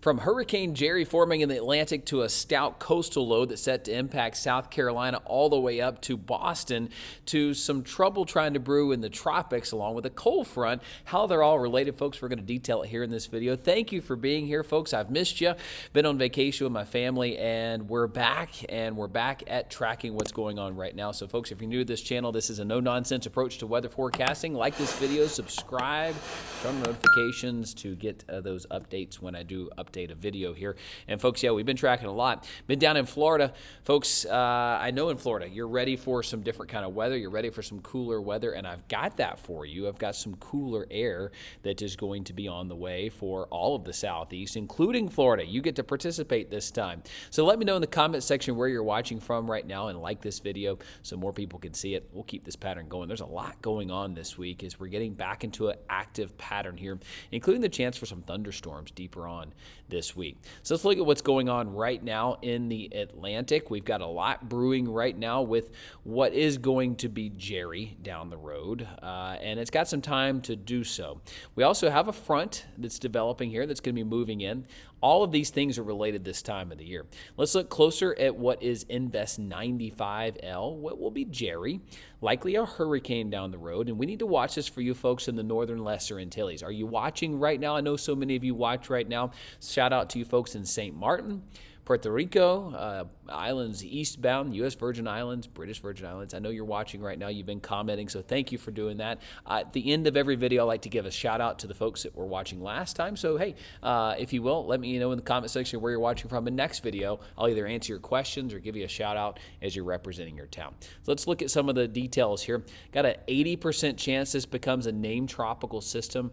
From Hurricane Jerry forming in the Atlantic to a stout coastal low that's set to impact South Carolina all the way up to Boston, to some trouble trying to brew in the tropics along with a cold front, how they're all related, folks, we're going to detail it here in this video. Thank you for being here, folks. I've missed you. Been on vacation with my family, and we're back at tracking what's going on right now. So, folks, if you're new to this channel, this is a no-nonsense approach to weather forecasting. Like this video, subscribe, turn on notifications to get those updates when I do update a video here. And folks, yeah, we've been tracking a lot. Been down in Florida. Folks, I know in Florida, you're ready for some different kind of weather. You're ready for some cooler weather, and I've got that for you. I've got some cooler air that is going to be on the way for all of the Southeast, including Florida. You get to participate this time. So let me know in the comment section where you're watching from right now, and like this video so more people can see it. We'll keep this pattern going. There's a lot going on this week as we're getting back into an active pattern here, including the chance for some thunderstorms deeper on this week. So let's look at what's going on right now in the Atlantic. We've got a lot brewing right now with what is going to be Jerry down the road, and it's got some time to do so. We also have a front that's developing here that's going to be moving in. All of these things are related this time of the year. Let's look closer at what is Invest 95L, what will be Jerry, likely a hurricane down the road, and we need to watch this for you folks in the northern Lesser Antilles. Are you watching right now? I know so many of you watch right now. Shout out to you folks in St. Martin, Puerto Rico, islands eastbound, U.S. Virgin Islands, British Virgin Islands. I know you're watching right now. You've been commenting, so thank you for doing that. At the end of every video, I like to give a shout out to the folks that were watching last time. So, hey, if you will, let me know in the comment section where you're watching from. In next video, I'll either answer your questions or give you a shout out as you're representing your town. So let's look at some of the details here. Got an 80% chance this becomes a named tropical system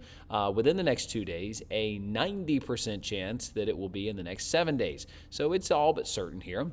within the next 2 days, a 90% chance that it will be in the next 7 days. So it's all but certain here.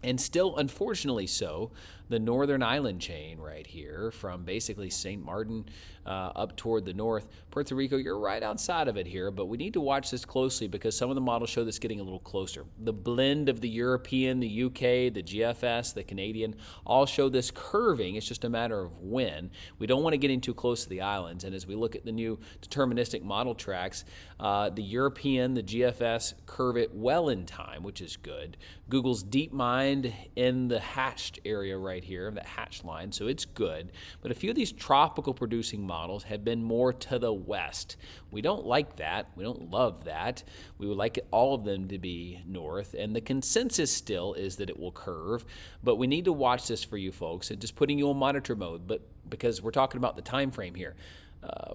And still, unfortunately so, the northern island chain right here from basically St. Martin up toward the north. Puerto Rico, you're right outside of it here, but we need to watch this closely because some of the models show this getting a little closer. The blend of the European, the UK, the GFS, the Canadian, all show this curving. It's just a matter of when. We don't want to get in too close to the islands. And as we look at the new deterministic model tracks, the European, the GFS curve it well in time, which is good. Google's DeepMind in the hatched area right here, that hatched line, so it's good. But a few of these tropical producing models have been more to the west. We don't like that. We don't love that. We would like all of them to be north, and the consensus still is that it will curve, but we need to watch this for you folks and just putting you on monitor mode, but because we're talking about the time frame here.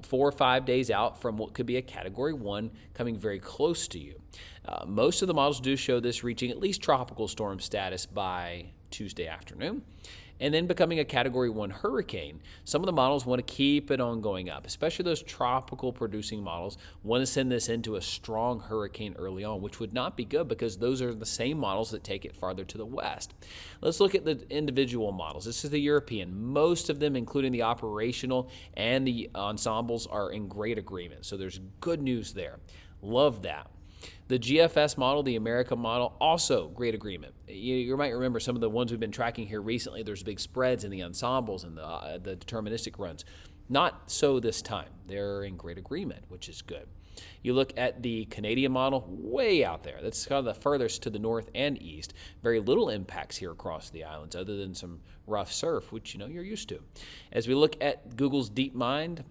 4 or 5 days out from what could be a Category 1 coming very close to you. Most of the models do show this reaching at least tropical storm status by Tuesday afternoon, and then becoming a Category 1 hurricane. Some of the models want to keep it on going up, especially those tropical producing models want to send this into a strong hurricane early on, which would not be good because those are the same models that take it farther to the west. Let's look at the individual models. This is the European. Most of them, including the operational and the ensembles, are in great agreement. So there's good news there. Love that. The GFS model, the America model, also great agreement. You might remember some of the ones we've been tracking here recently. There's big spreads in the ensembles and the deterministic runs. Not so this time. They're in great agreement, which is good. You look at the Canadian model, way out there. That's kind of the furthest to the north and east. Very little impacts here across the islands other than some rough surf, which you're used to. As we look at Google's DeepMind,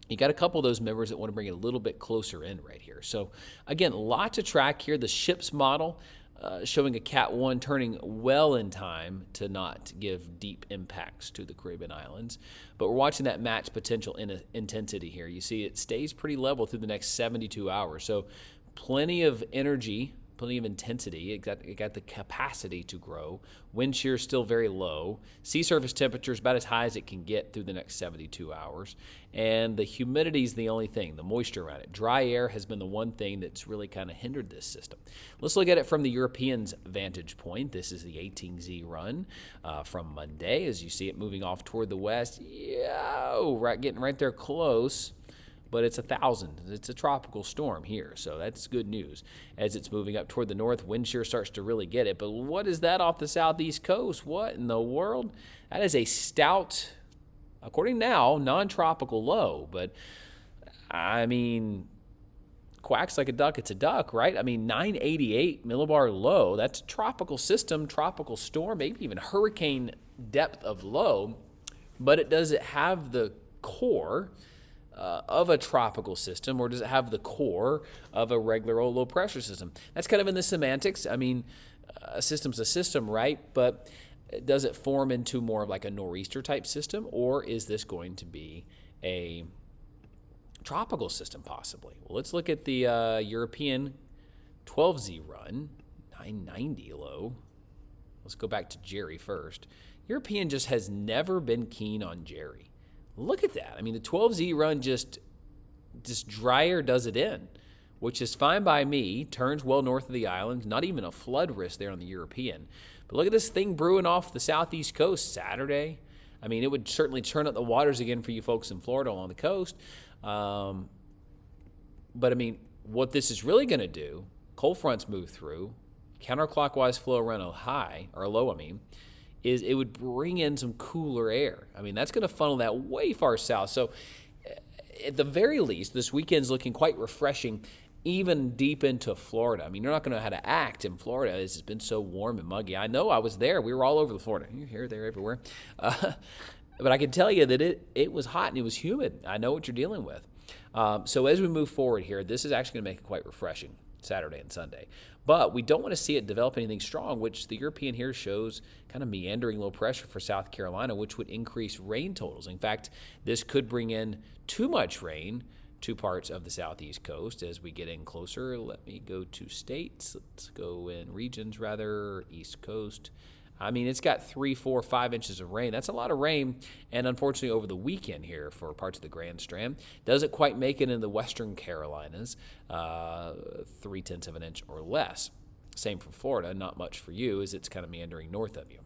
you got a couple of those members that want to bring it a little bit closer in right here. So again, a lot to track here. The ships model showing a Cat 1 turning well in time to not give deep impacts to the Caribbean islands. But we're watching that match potential intensity here. You see it stays pretty level through the next 72 hours. So plenty of energy, plenty of intensity. It got the capacity to grow. Wind shear is still very low. Sea surface temperature is about as high as it can get through the next 72 hours. And the humidity is the only thing, the moisture around it. Dry air has been the one thing that's really kind of hindered this system. Let's look at it from the Europeans' vantage point. This is the 18Z run from Monday. As you see it moving off toward the west. Getting right there close. But it's 1,000. It's a tropical storm here, so that's good news. As it's moving up toward the north, wind shear starts to really get it. But what is that off the southeast coast? What in the world? That is a stout, according now, non-tropical low. But, I mean, quacks like a duck, it's a duck, right? I mean, 988 millibar low, that's a tropical system, tropical storm, maybe even hurricane depth of low, but does it have the core of a tropical system, or does it have the core of a regular old low pressure system? That's kind of in the semantics. I mean, a system's a system, right? But does it form into more of like a nor'easter type system, or is this going to be a tropical system possibly? Well, let's look at the European 12Z run, 990 low. Let's go back to Jerry first. European just has never been keen on Jerry. Look at that. I mean, the 12Z run just drier does it in, which is fine by me. Turns well north of the island. Not even a flood risk there on the European. But look at this thing brewing off the southeast coast Saturday. I mean, it would certainly turn up the waters again for you folks in Florida along the coast. But, I mean, what this is really going to do, cold fronts move through, counterclockwise flow around a high, or a low, is it would bring in some cooler air. I mean, that's going to funnel that way far south. So, at the very least, this weekend's looking quite refreshing, even deep into Florida. I mean, you're not going to know how to act in Florida. It's been so warm and muggy. I know, I was there. We were all over the Florida. You're here, there, everywhere. But I can tell you that it was hot and it was humid. I know what you're dealing with. So as we move forward here, this is actually going to make it quite refreshing Saturday and Sunday. But we don't want to see it develop anything strong, which the European here shows kind of meandering low pressure for South Carolina, which would increase rain totals. In fact, this could bring in too much rain to parts of the southeast coast as we get in closer. Let me go to states. Let's go in regions, rather, East Coast. I mean, it's got 3, 4, 5 inches of rain. That's a lot of rain, and unfortunately over the weekend here for parts of the Grand Strand. Doesn't quite make it in the western Carolinas, 0.3 of an inch or less. Same for Florida, not much for you as it's kind of meandering north of you.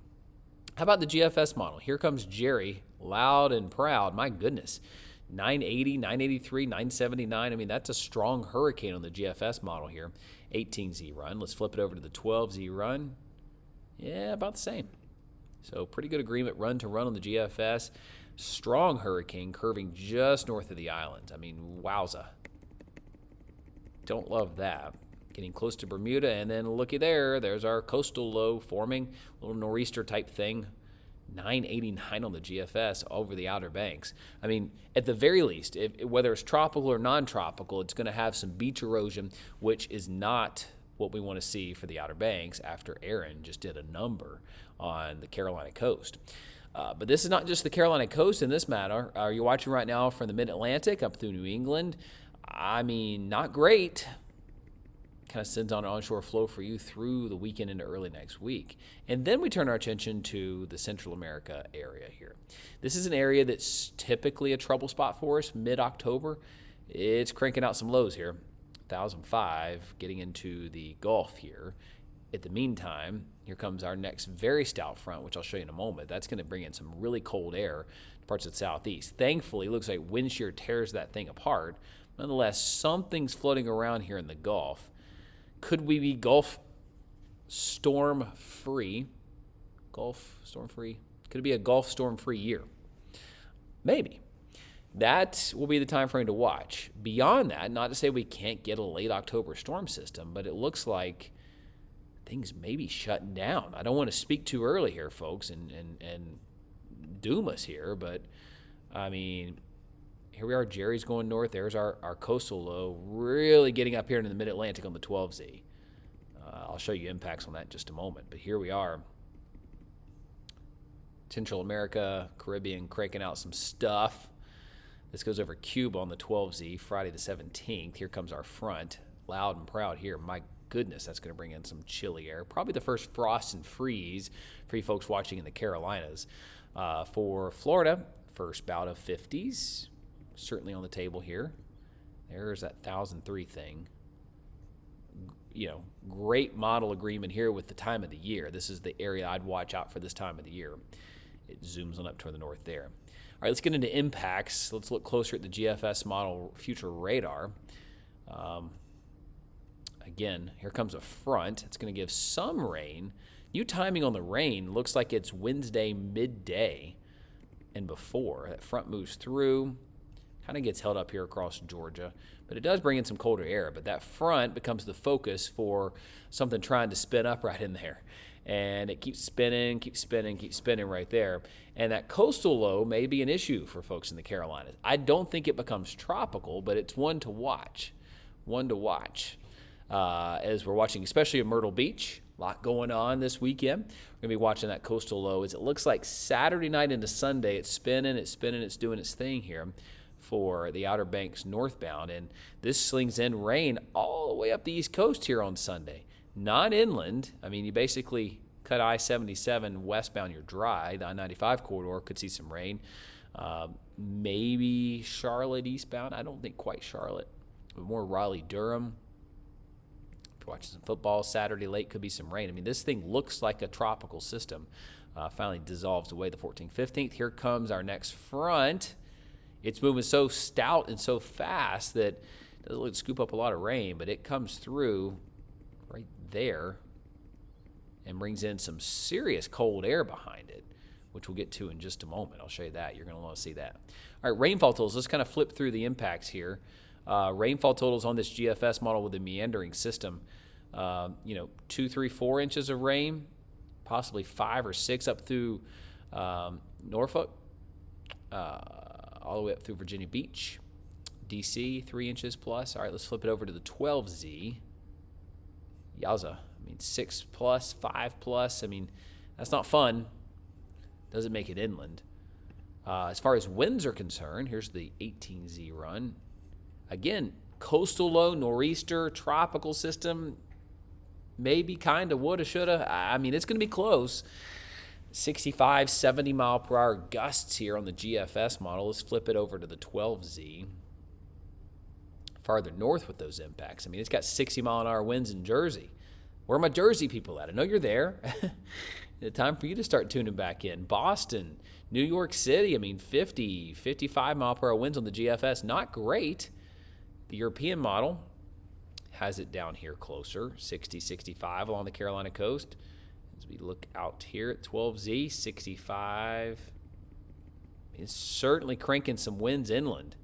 How about the GFS model? Here comes Jerry, loud and proud. My goodness, 980, 983, 979. I mean, that's a strong hurricane on the GFS model here. 18Z run. Let's flip it over to the 12Z run. Yeah, about the same. So pretty good agreement run to run on the GFS. Strong hurricane curving just north of the island. I mean, wowza. Don't love that. Getting close to Bermuda, and then looky there. There's our coastal low forming. A little nor'easter type thing. 989 on the GFS over the Outer Banks. I mean, at the very least, whether it's tropical or non-tropical, it's going to have some beach erosion, which is not what we want to see for the Outer Banks after Aaron just did a number on the Carolina coast. But this is not just the Carolina coast in this matter. Are you watching right now from the Mid-Atlantic up through New England? I mean, not great. Kind of sends on an onshore flow for you through the weekend into early next week. And then we turn our attention to the Central America area here. This is an area that's typically a trouble spot for us mid-October. It's cranking out some lows here. 1,005 getting into the Gulf here. In the meantime, here comes our next very stout front, which I'll show you in a moment. That's going to bring in some really cold air to parts of the southeast. Thankfully, it looks like wind shear tears that thing apart. Nonetheless, something's floating around here in the Gulf. Could we be Gulf storm free? Gulf storm free? Could it be a Gulf storm free year? Maybe. That will be the time frame to watch. Beyond that, not to say we can't get a late October storm system, but it looks like things may be shutting down. I don't want to speak too early here, folks, and doom us here, but, I mean, here we are. Jerry's going north. There's our coastal low, really getting up here into the Mid-Atlantic on the 12Z. I'll show you impacts on that in just a moment, but here we are. Central America, Caribbean, cranking out some stuff. This goes over Cuba on the 12Z, Friday the 17th. Here comes our front, loud and proud here. My goodness, that's going to bring in some chilly air. Probably the first frost and freeze for you folks watching in the Carolinas. For Florida, first bout of 50s, certainly on the table here. There's that 1,003 thing. You know, great model agreement here with the time of the year. This is the area I'd watch out for this time of the year. It zooms on up toward the north there. All right, let's get into impacts. Let's look closer at the GFS model future radar. Again, here comes a front. It's going to give some rain. New timing on the rain looks like it's Wednesday midday and before. That front moves through, kind of gets held up here across Georgia, but it does bring in some colder air. But that front becomes the focus for something trying to spin up right in there. And it keeps spinning right there. And that coastal low may be an issue for folks in the Carolinas. I don't think it becomes tropical, but it's one to watch. As we're watching, especially at Myrtle Beach. A lot going on this weekend. We're going to be watching that coastal low as it looks like Saturday night into Sunday. It's spinning, it's doing its thing here for the Outer Banks northbound. And this slings in rain all the way up the East Coast here on Sunday. Not inland. I mean, you basically cut I-77 westbound, you're dry. The I-95 corridor could see some rain. Maybe Charlotte eastbound. I don't think quite Charlotte, but more Raleigh-Durham. If you're watching some football Saturday late, could be some rain. I mean, this thing looks like a tropical system. Finally dissolves away the 14th, 15th. Here comes our next front. It's moving so stout and so fast that it doesn't look to scoop up a lot of rain, but it comes through right there and brings in some serious cold air behind it, which we'll get to in just a moment. I'll show you that. You're going to want to see that. All right, rainfall totals. Let's kind of flip through the impacts here. Rainfall totals on this GFS model with a meandering system. 2, 3, 4 inches of rain, possibly 5 or 6 up through Norfolk, all the way up through Virginia Beach. DC, 3 inches plus. All right, let's flip it over to the 12Z. Yowza. I mean, 6 plus, 5 plus. I mean, that's not fun. Doesn't make it inland. As far as winds are concerned, here's the 18Z run. Again, coastal low, nor'easter, tropical system. Maybe, kind of, woulda, shoulda. I mean, it's going to be close. 65, 70 mile per hour gusts here on the GFS model. Let's flip it over to the 12Z. Farther north with those impacts. I mean, it's got 60 mile an hour winds in Jersey. Where are my Jersey people at? I know you're there. It's time for you to start tuning back in. Boston, New York City, I mean, 50, 55 mile per hour winds on the GFS. Not great. The European model has it down here closer, 60, 65 along the Carolina coast. As we look out here at 12Z, 65. It's certainly cranking some winds inland.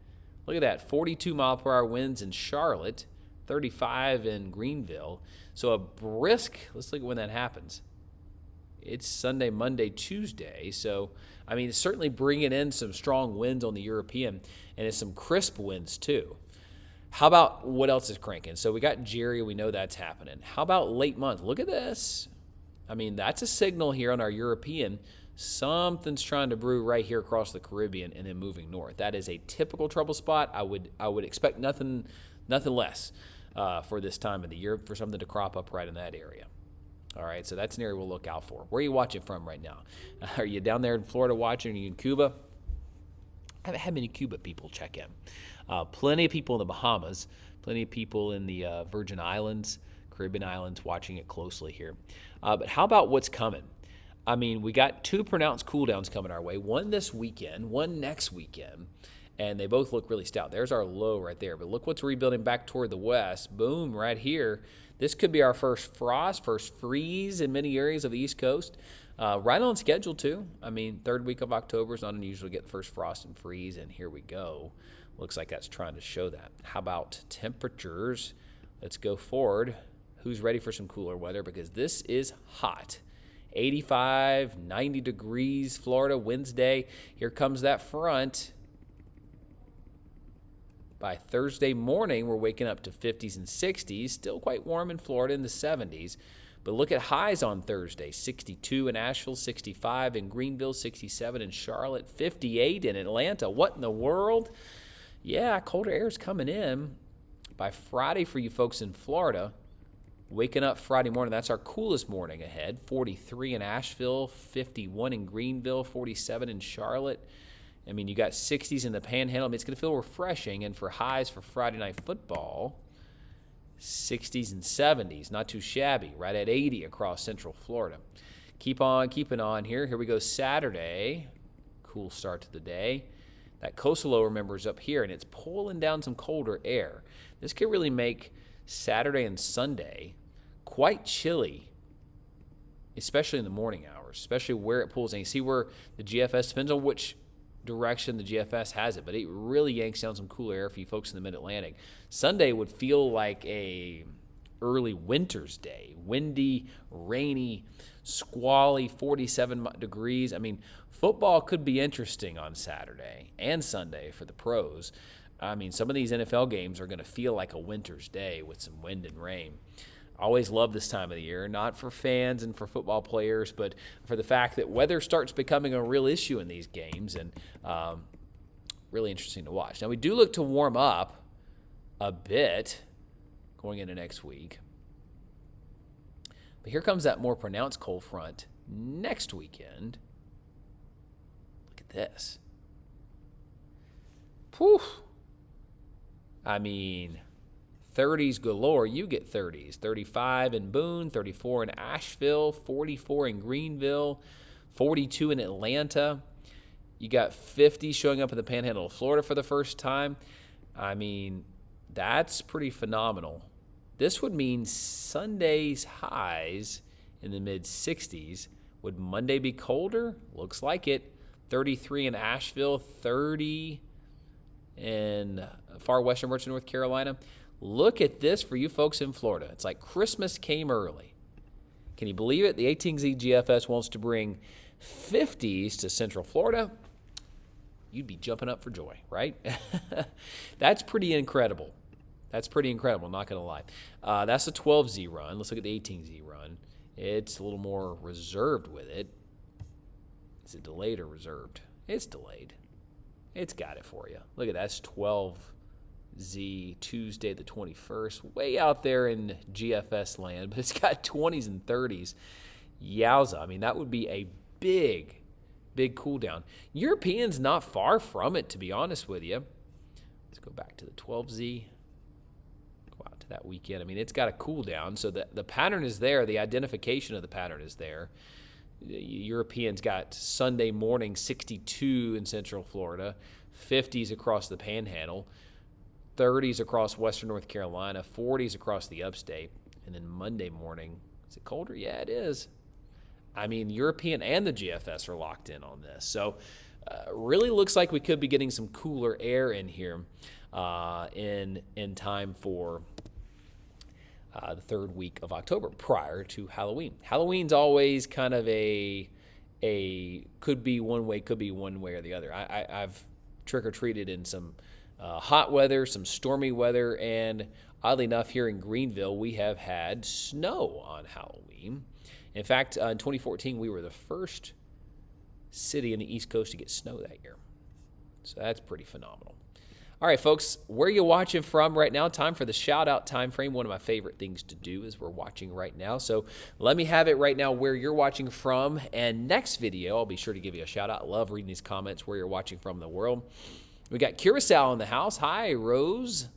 Look at that, 42 mile per hour winds in Charlotte, 35 in Greenville. So a brisk, let's look at when that happens. It's Sunday, Monday, Tuesday. So, I mean, it's certainly bringing in some strong winds on the European, and it's some crisp winds too. How about what else is cranking? So we got Jerry. We know that's happening. How about late month? Look at this. I mean, that's a signal here on our European. Something's trying to brew right here across the Caribbean and then moving north. That is a typical trouble spot. I would expect nothing less for this time of the year, for something to crop up right in that area. All right, so that's an area we'll look out for. Where are you watching from right now? Are you down there in Florida watching? Are you in Cuba? I haven't had many Cuba people check in. Plenty of people in the Bahamas, plenty of people in the Virgin Islands, Caribbean Islands watching it closely here. But how about what's coming? I mean, we got 2 pronounced cool downs coming our way, one this weekend, one next weekend, and they both look really stout. There's our low right there, but look what's rebuilding back toward the west. Boom, right here. This could be our first frost, first freeze in many areas of the East Coast. Right on schedule, too. I mean, 3rd week of October is not unusual to get the first frost and freeze, and here we go. Looks like that's trying to show that. How about temperatures? Let's go forward. Who's ready for some cooler weather? Because this is hot. 85, 90 degrees, Florida, Wednesday. Here comes that front. By Thursday morning, we're waking up to 50s and 60s. Still quite warm in Florida in the 70s. But look at highs on Thursday. 62 in Asheville, 65 in Greenville, 67 in Charlotte, 58 in Atlanta. What in the world? Yeah, colder air is coming in. By Friday for you folks in Florida, waking up Friday morning, that's our coolest morning ahead. 43 in Asheville, 51 in Greenville, 47 in Charlotte. I mean, you got 60s in the Panhandle. I mean, it's going to feel refreshing. And for highs for Friday Night Football, 60s and 70s, not too shabby, right at 80 across Central Florida. Keep on keeping on here. Here we go Saturday. Cool start to the day. That coastal low, remember, is up here, and it's pulling down some colder air. This could really make Saturday and Sunday quite chilly, especially in the morning hours, especially where it pulls in. You see where the GFS, depends on which direction the GFS has it, but it really yanks down some cool air for you folks in the Mid-Atlantic. Sunday would feel like a early winter's day. Windy, rainy, squally, 47 degrees. I mean, football could be interesting on Saturday and Sunday for the pros. I mean, some of these NFL games are going to feel like a winter's day with some wind and rain. I always love this time of the year, not for fans and for football players, but for the fact that weather starts becoming a real issue in these games, and really interesting to watch. Now, we do look to warm up a bit going into next week. But here comes that more pronounced cold front next weekend. Look at this. Whew. I mean, 30s galore. You get 30s. 35 in Boone, 34 in Asheville, 44 in Greenville, 42 in Atlanta. You got 50 showing up in the Panhandle of Florida for the first time. I mean, that's pretty phenomenal. This would mean Sunday's highs in the mid-60s. Would Monday be colder? Looks like it. 33 in Asheville, 30 in far western parts of North Carolina. Look at this for you folks in Florida. It's like Christmas came early. Can you believe it? The 18Z GFS wants to bring 50s to Central Florida. You'd be jumping up for joy, right? That's pretty incredible. That's pretty incredible, not going to lie. That's the 12Z run. Let's look at the 18Z run. It's a little more reserved with it. Is it delayed or reserved? It's delayed. It's got it for you. Look at that. That's 12Z Tuesday the 21st. Way out there in GFS land, but it's got 20s and 30s. Yowza. I mean, that would be a big cool down. Europeans not far from it, to be honest with you. Let's go back to the 12Z. Go out to that weekend. I mean, it's got a cool down, so the pattern is there. The identification of the pattern is there. Europeans got Sunday morning 62 in Central Florida, 50s across the Panhandle, 30s across western North Carolina, 40s across the upstate, and then Monday morning, is it colder? Yeah, it is. I mean, European and the GFS are locked in on this. So really looks like we could be getting some cooler air in here in time for the third week of October prior to Halloween. Halloween's always kind of a could be one way or the other. I've trick-or-treated in some hot weather, some stormy weather, and oddly enough, here in Greenville, we have had snow on Halloween. In fact, in 2014, we were the first city in the East Coast to get snow that year. So that's pretty phenomenal. All right, folks, where are you watching from right now? Time for the shout-out time frame. One of my favorite things to do is we're watching right now. So let me have it right now where you're watching from. And next video, I'll be sure to give you a shout-out. I love reading these comments where you're watching from in the world. We got Curacao in the house. Hi, Rose.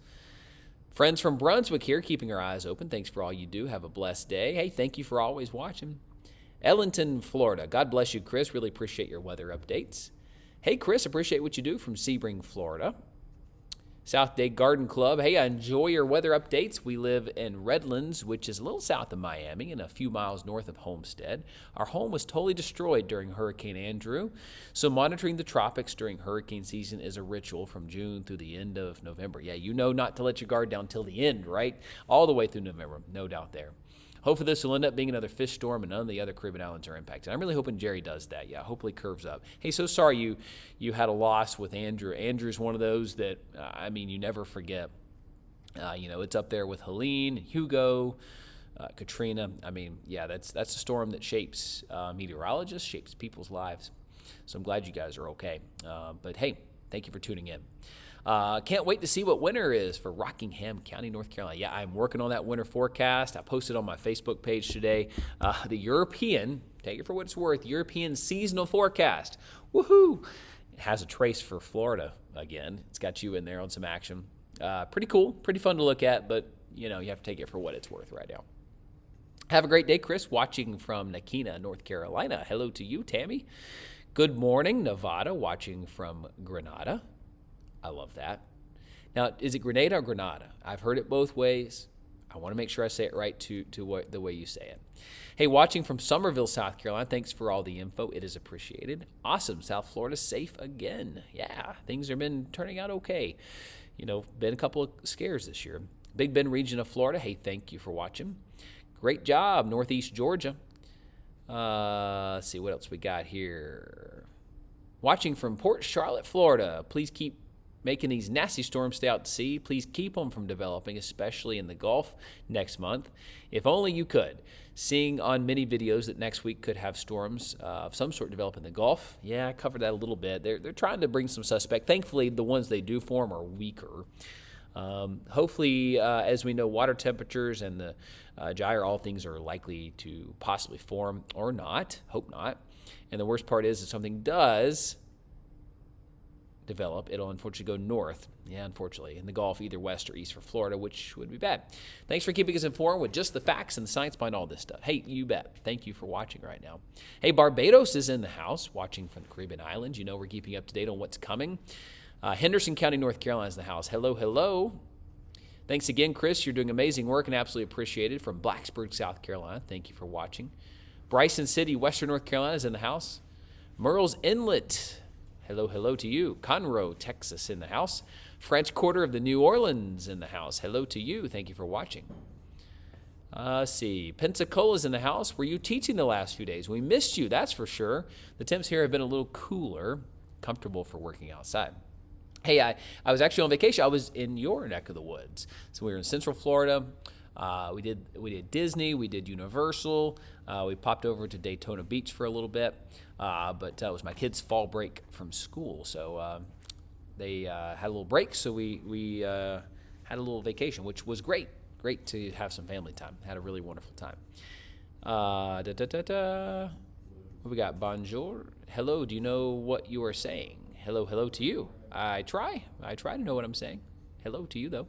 Friends from Brunswick here, keeping our eyes open. Thanks for all you do. Have a blessed day. Hey, thank you for always watching. Ellington, Florida. God bless you, Chris. Really appreciate your weather updates. Hey, Chris, appreciate what you do from Sebring, Florida. South Day Garden Club. Hey, I enjoy your weather updates. We live in Redlands, which is a little south of Miami and a few miles north of Homestead. Our home was totally destroyed during Hurricane Andrew, so monitoring the tropics during hurricane season is a ritual from June through the end of November. Yeah, you know not to let your guard down till the end, right? All the way through November, no doubt there. Hopefully this will end up being another fish storm and none of the other Caribbean islands are impacted. I'm really hoping Jerry does that. Yeah, hopefully curves up. Hey, so sorry you had a loss with Andrew. Andrew's one of those that, I mean, you never forget. It's up there with Helene, Hugo, Katrina. I mean, yeah, that's a storm that shapes meteorologists, shapes people's lives. So I'm glad you guys are okay. But hey, thank you for tuning in. Can't wait to see what winter is for Rockingham County, North Carolina. Yeah, I'm working on that winter forecast. I posted on my Facebook page today the European, take it for what it's worth, European seasonal forecast. Woohoo! It has a trace for Florida again. It's got you in there on some action. Pretty cool, pretty fun to look at, but you have to take it for what it's worth right now. Have a great day, Chris, watching from Nakina, North Carolina. Hello to you, Tammy. Good morning, Nevada, watching from Grenada. I love that. Now, is it Grenada or Grenada? I've heard it both ways. I want to make sure I say it right to the way you say it. Hey, watching from Summerville, South Carolina, thanks for all the info. It is appreciated. Awesome. South Florida safe again. Yeah, things have been turning out okay. Been a couple of scares this year. Big Bend region of Florida, hey, thank you for watching. Great job, Northeast Georgia. Let's see what else we got here. Watching from Port Charlotte, Florida. Please keep making these nasty storms stay out to sea. Please keep them from developing, especially in the Gulf next month. If only you could. Seeing on many videos that next week could have storms of some sort develop in the Gulf. Yeah, I covered that a little bit. They're trying to bring some suspect. Thankfully, the ones they do form are weaker. Hopefully, as we know, water temperatures and the gyre, all things are likely to possibly form or not. Hope not. And the worst part is if something does develop, it'll unfortunately go north. Yeah, unfortunately, in the Gulf, either west or east for Florida, which would be bad. Thanks for keeping us informed with just the facts and the science behind all this stuff. Hey, you bet. Thank you for watching right now. Hey, Barbados is in the house, watching from the Caribbean Islands. We're keeping up to date on what's coming. Henderson County, North Carolina is in the house. Hello, hello. Thanks again, Chris. You're doing amazing work and absolutely appreciated. From Blacksburg, South Carolina, thank you for watching. Bryson City, Western North Carolina is in the house. Murrells Inlet, hello, hello to you. Conroe, Texas in the house. French Quarter of the New Orleans in the house. Hello to you. Thank you for watching. Let's see. Pensacola's in the house. Were you teaching the last few days? We missed you, that's for sure. The temps here have been a little cooler, comfortable for working outside. Hey, I was actually on vacation. I was in your neck of the woods. So we were in Central Florida. We did Disney. We did Universal. We popped over to Daytona Beach for a little bit. But it was my kids' fall break from school. So they had a little break. So we had a little vacation, which was great. Great to have some family time. Had a really wonderful time. What we got? Bonjour. Hello. Do you know what you are saying? Hello, hello to you. I try to know what I'm saying. Hello to you, though.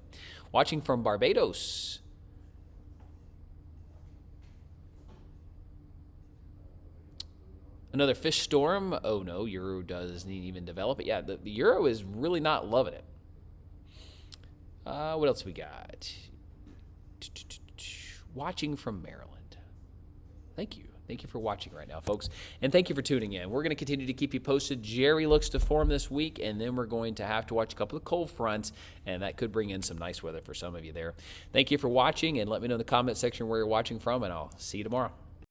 Watching from Barbados. Another fish storm. Oh, no, Euro doesn't even develop it. Yeah, the Euro is really not loving it. What else we got? Watching from Maryland. Thank you. Thank you for watching right now, folks. And thank you for tuning in. We're going to continue to keep you posted. Jerry looks to form this week, and then we're going to have to watch a couple of cold fronts, and that could bring in some nice weather for some of you there. Thank you for watching, and let me know in the comment section where you're watching from, and I'll see you tomorrow.